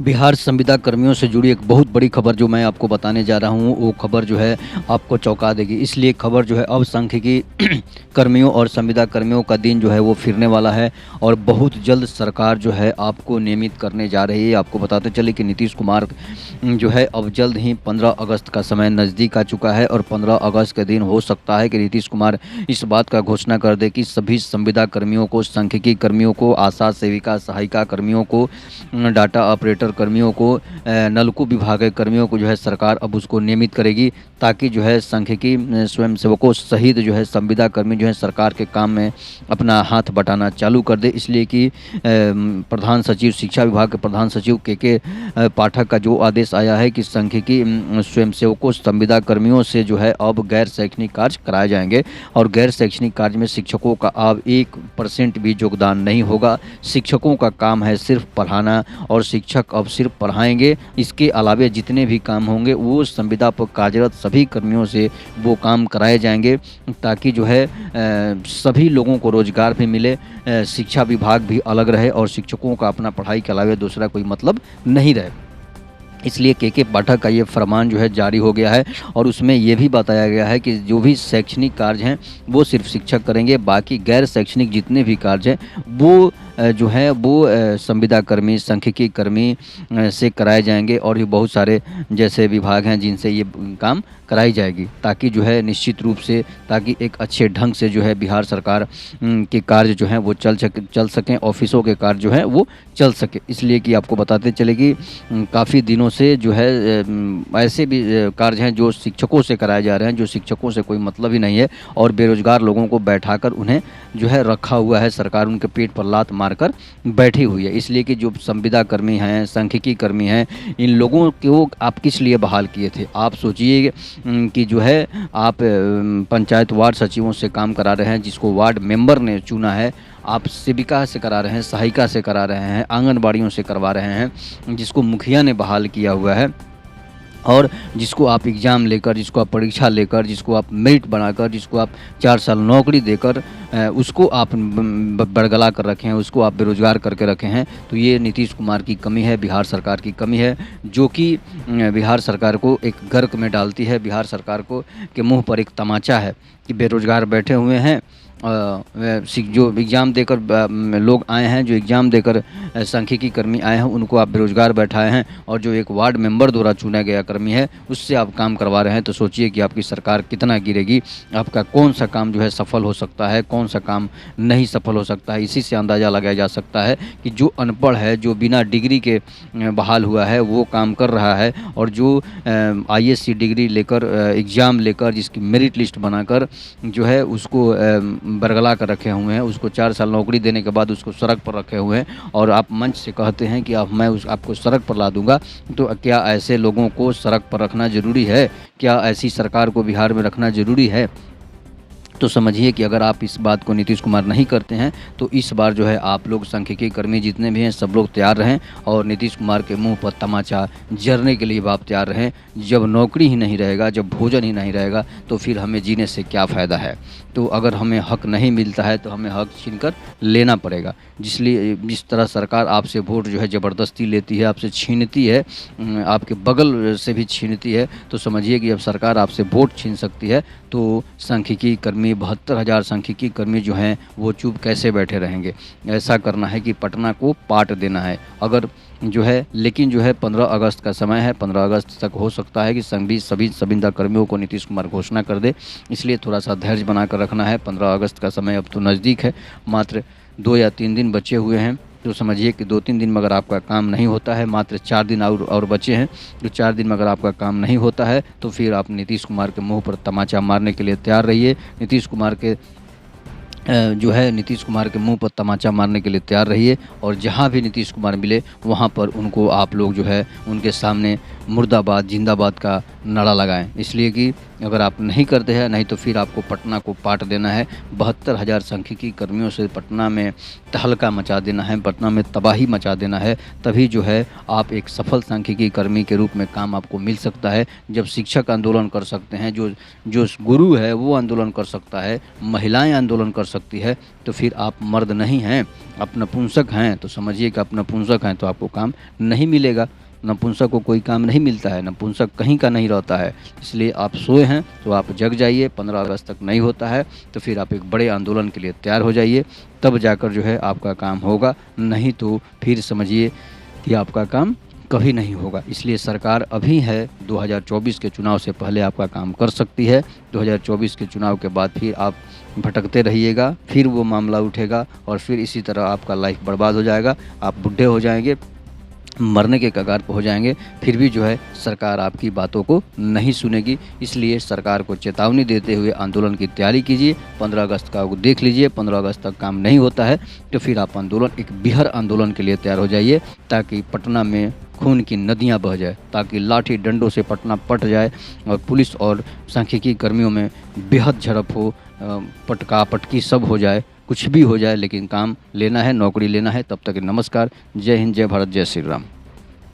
बिहार संविदा कर्मियों से जुड़ी एक बहुत बड़ी खबर जो मैं आपको बताने जा रहा हूँ, वो खबर जो है आपको चौंका देगी। इसलिए खबर जो है अब सांख्यिकी कर्मियों और संविदा कर्मियों का दिन जो है वो फिरने वाला है और बहुत जल्द सरकार जो है आपको नियमित करने जा रही है। आपको बताते चले कि नीतीश कुमार जो है अब जल्द ही 15 अगस्त का समय नज़दीक आ चुका है और 15 अगस्त के दिन हो सकता है कि नीतीश कुमार इस बात का घोषणा कर दे कि सभी संविदा कर्मियों को, सांख्यिकी कर्मियों को, आशा सेविका सहायिका कर्मियों को, डाटा ऑपरेटर कर्मियों को, नलकूप विभाग के कर्मियों को जो है सरकार अब उसको नियमित करेगी, ताकि जो है सांख्यिकी स्वयंसेवकों सहित जो है संविदा कर्मी जो है सरकार के काम में अपना हाथ बटाना चालू कर दे। इसलिए कि प्रधान सचिव, शिक्षा विभाग के प्रधान सचिव के पाठक का जो आदेश आया है कि सांख्यिकी स्वयंसेवकों संविदा कर्मियों से जो है अब गैर शैक्षणिक कार्य कराए जाएंगे और गैर शैक्षणिक कार्य में शिक्षकों का अब 1% भी योगदान नहीं होगा। शिक्षकों का काम है सिर्फ पढ़ाना और शिक्षक अब सिर्फ पढ़ाएंगे। इसके अलावा जितने भी काम होंगे वो संविदा पर कार्यरत सभी कर्मियों से वो काम कराए जाएंगे, ताकि जो है सभी लोगों को रोजगार भी मिले, शिक्षा विभाग भी अलग रहे और शिक्षकों का अपना पढ़ाई के अलावा दूसरा कोई मतलब नहीं रहे। इसलिए के पाठक का ये फरमान जो है जारी हो गया है और उसमें ये भी बताया गया है कि जो भी शैक्षणिक कार्य हैं वो सिर्फ शिक्षक करेंगे, बाकी गैर शैक्षणिक जितने भी कार्य हैं वो जो है वो संविदा कर्मी, सांख्यिकी कर्मी से कराए जाएंगे और भी बहुत सारे जैसे विभाग हैं जिनसे ये काम कराई जाएगी, ताकि जो है निश्चित रूप से ताकि एक अच्छे ढंग से जो है बिहार सरकार के कार्य जो हैं वो चल सकें, ऑफिसों के कार्य जो हैं वो चल सके। इसलिए कि आपको बताते चले कि काफ़ी दिनों से जो है ऐसे भी कार्य हैं जो शिक्षकों से कराए जा रहे हैं, जो शिक्षकों से कोई मतलब ही नहीं है और बेरोजगार लोगों को बैठाकर उन्हें जो है रखा हुआ है, सरकार उनके पेट पर लात मारकर बैठी हुई है। इसलिए कि जो संविदा कर्मी हैं, सांख्यिकी कर्मी हैं, इन लोगों को आप किस लिए बहाल किए थे? आप सोचिए कि जो है आप पंचायत वार्ड सचिवों से काम करा रहे हैं, जिसको वार्ड मेंबर ने चुना है, आप सेविका से करा रहे हैं, सहायिका से करा रहे हैं, आंगनबाड़ियों से करवा रहे हैं, जिसको मुखिया ने बहाल किया हुआ है और जिसको आप एग्ज़ाम लेकर, जिसको आप परीक्षा लेकर, जिसको आप मेरिट बनाकर, जिसको आप 4 साल नौकरी देकर उसको आप बरगला कर रखे हैं, उसको आप बेरोज़गार करके रखे हैं। तो ये नीतीश कुमार की कमी है, बिहार सरकार की कमी है, जो कि बिहार सरकार को एक गर्क में डालती है। बिहार सरकार को के मुँह पर एक तमाचा है कि बेरोज़गार बैठे हुए हैं, जो एग्ज़ाम देकर लोग आए हैं, जो एग्ज़ाम देकर सांख्यिकी कर्मी आए हैं, उनको आप बेरोज़गार बैठाए हैं और जो एक वार्ड मेंबर द्वारा चुना गया कर्मी है उससे आप काम करवा रहे हैं। तो सोचिए कि आपकी सरकार कितना गिरेगी, आपका कौन सा काम जो है सफल हो सकता है, कौन सा काम नहीं सफल हो सकता है। इसी से अंदाज़ा लगाया जा सकता है कि जो अनपढ़ है, जो बिना डिग्री के बहाल हुआ है वो काम कर रहा है और जो ISC डिग्री लेकर एग्ज़ाम लेकर जिसकी मेरिट लिस्ट बनाकर जो है उसको बरगला कर रखे हुए हैं, उसको 4 साल नौकरी देने के बाद उसको सड़क पर रखे हुए हैं और आप मंच से कहते हैं कि अब मैं आपको सड़क पर ला दूंगा। तो क्या ऐसे लोगों को सड़क पर रखना ज़रूरी है? क्या ऐसी सरकार को बिहार में रखना ज़रूरी है? तो समझिए कि अगर आप इस बात को नीतीश कुमार नहीं करते हैं तो इस बार जो है आप लोग सांख्यिकी कर्मी जितने भी हैं सब लोग तैयार रहें और नीतीश कुमार के मुंह पर तमाचा जरने के लिए आप तैयार रहें। जब नौकरी ही नहीं रहेगा, जब भोजन ही नहीं रहेगा तो फिर हमें जीने से क्या फ़ायदा है? तो अगर हमें हक नहीं मिलता है तो हमें हक छीनकर लेना पड़ेगा। जिस तरह सरकार आपसे वोट जो है ज़बरदस्ती लेती है, आपसे छीनती है, आपके बगल से भी छीनती है, तो समझिए कि अब सरकार आपसे वोट छीन सकती है। तो सांख्यिकी कर्मी 72,000 सांख्यिकी कर्मी जो हैं वो चुप कैसे बैठे रहेंगे? ऐसा करना है कि पटना को पाट देना है। अगर जो है लेकिन जो है 15 अगस्त का समय है, 15 अगस्त तक हो सकता है कि सभी संविदा कर्मियों को नीतीश कुमार घोषणा कर दे। इसलिए थोड़ा सा धैर्य बनाकर रखना है। 15 अगस्त का समय अब तो नज़दीक है, मात्र 2 या 3 दिन बचे हुए हैं। तो समझिए कि 2-3 दिन में अगर आपका काम नहीं होता है, मात्र 4 दिन और बचे हैं, तो 4 दिन में अगर आपका काम नहीं होता है तो फिर आप नीतीश कुमार के मुंह पर तमाचा मारने के लिए तैयार रहिए। नीतीश कुमार के मुंह पर तमाचा मारने के लिए तैयार रहिए और जहां भी नीतीश कुमार मिले वहां पर उनको आप लोग जो है उनके सामने मुर्दाबाद जिंदाबाद का नारा लगाएं। इसलिए कि अगर आप नहीं करते हैं, नहीं तो फिर आपको पटना को पाट देना है। 72,000 सांख्यिकी कर्मियों से पटना में तहलका मचा देना है, पटना में तबाही मचा देना है। तभी जो है आप एक सफल सांख्यिकी कर्मी के रूप में काम आपको मिल सकता है। जब शिक्षक आंदोलन कर सकते हैं, जो गुरु है वो आंदोलन कर सकता है, महिलाएं आंदोलन कर सकती है तो फिर आप मर्द नहीं हैं, आप नपुंसक हैं। तो समझिए कि आप नपुंसक हैं तो आपको काम नहीं मिलेगा। नपुंसक को कोई काम नहीं मिलता है, नपुंसक कहीं का नहीं रहता है। इसलिए आप सोए हैं तो आप जग जाइए। 15 अगस्त तक नहीं होता है तो फिर आप एक बड़े आंदोलन के लिए तैयार हो जाइए, तब जाकर जो है आपका काम होगा। नहीं तो फिर समझिए कि आपका काम कभी नहीं होगा। इसलिए सरकार अभी है, 2024 के चुनाव से पहले आपका काम कर सकती है। 2024 के चुनाव के बाद फिर आप भटकते रहिएगा, फिर वो मामला उठेगा और फिर इसी तरह आपका लाइफ बर्बाद हो जाएगा। आप बुढ़े हो जाएंगे, मरने के कगार पर हो जाएंगे, फिर भी जो है सरकार आपकी बातों को नहीं सुनेगी। इसलिए सरकार को चेतावनी देते हुए आंदोलन की तैयारी कीजिए। 15 अगस्त का देख लीजिए, 15 अगस्त तक काम नहीं होता है तो फिर आप आंदोलन, एक बीहर आंदोलन के लिए तैयार हो जाइए, ताकि पटना में खून की नदियां बह जाए, ताकि लाठी डंडों से पटना पट जाए और पुलिस और सांख्यिकी कर्मियों में बेहद झड़प हो, पटका पटकी सब हो जाए, कुछ भी हो जाए, लेकिन काम लेना है, नौकरी लेना है। तब तक नमस्कार, जय हिंद, जय भारत, जय श्री राम।